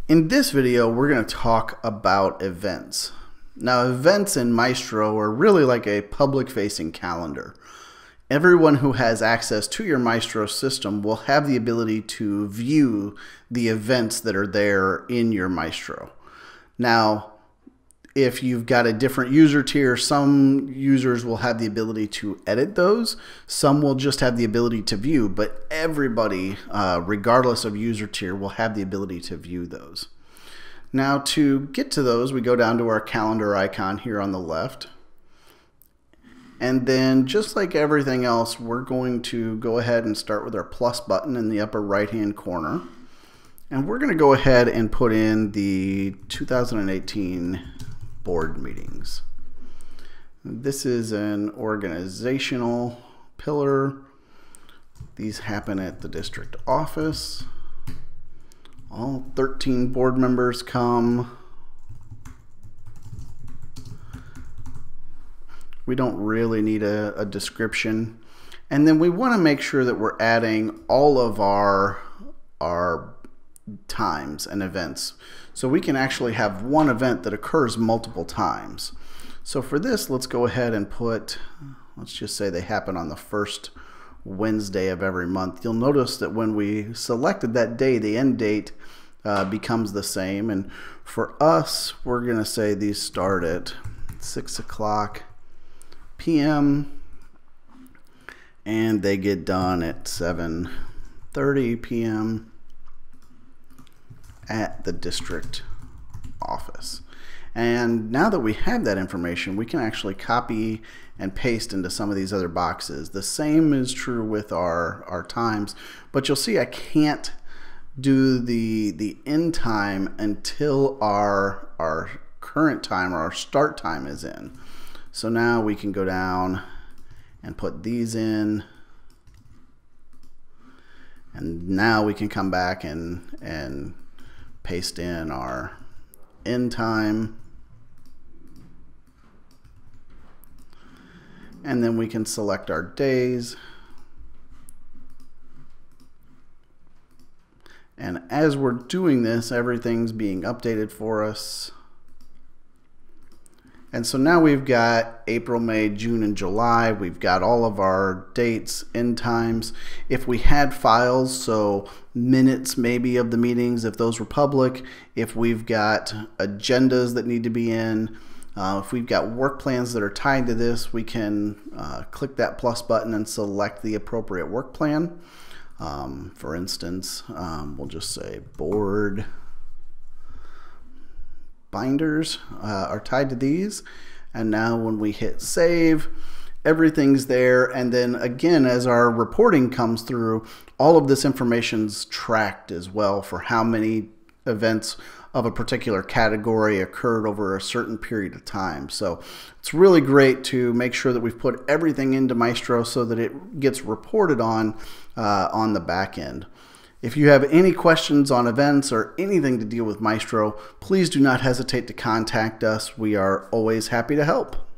In this video, we're going to talk about events. Now, events in Maestro are really like a public-facing calendar. Everyone who has access to your Maestro system will have the ability to view the events that are there in your Maestro. Now, if you've got a different user tier, some users will have the ability to edit those. Some will just have the ability to view, but everybody, regardless of user tier, will have the ability to view those. Now, to get to those, we go down to our calendar icon here on the left. And then, just like everything else, we're going to go ahead and start with our plus button in the upper right-hand corner. And we're going to go ahead and put in the 2018 board meetings. This is an organizational pillar. These happen at the district office. All 13 board members come. We don't really need a description. And then we want to make sure that we're adding all of our times and events. So we can actually have one event that occurs multiple times. So for this, let's go ahead and put, let's just say they happen on the first Wednesday of every month. You'll notice that when we selected that day, the end date becomes the same. And for us, we're going to say these start at 6 o'clock p.m. and they get done at 7:30 p.m. at the district office. And now that we have that information, we can actually copy and paste into some of these other boxes. The same is true with our times, but you'll see I can't do the end time until our current time or our start time is in. So now we can go down and put these in, and now we can come back and paste in our end time, and then we can select our days. And as we're doing this, everything's being updated for us. And so now we've got April, May, June, and July. We've got all of our dates, end times. If we had files, so minutes maybe of the meetings, if those were public, if we've got agendas that need to be in, if we've got work plans that are tied to this, we can click that plus button and select the appropriate work plan. For instance, we'll just say board binders are tied to these, and now when we hit save, everything's there. And then again, as our reporting comes through, all of this information's tracked as well for how many events of a particular category occurred over a certain period of time. So it's really great to make sure that we've put everything into Maestro so that it gets reported on the back end. If you have any questions on events or anything to deal with Maestro, please do not hesitate to contact us. We are always happy to help.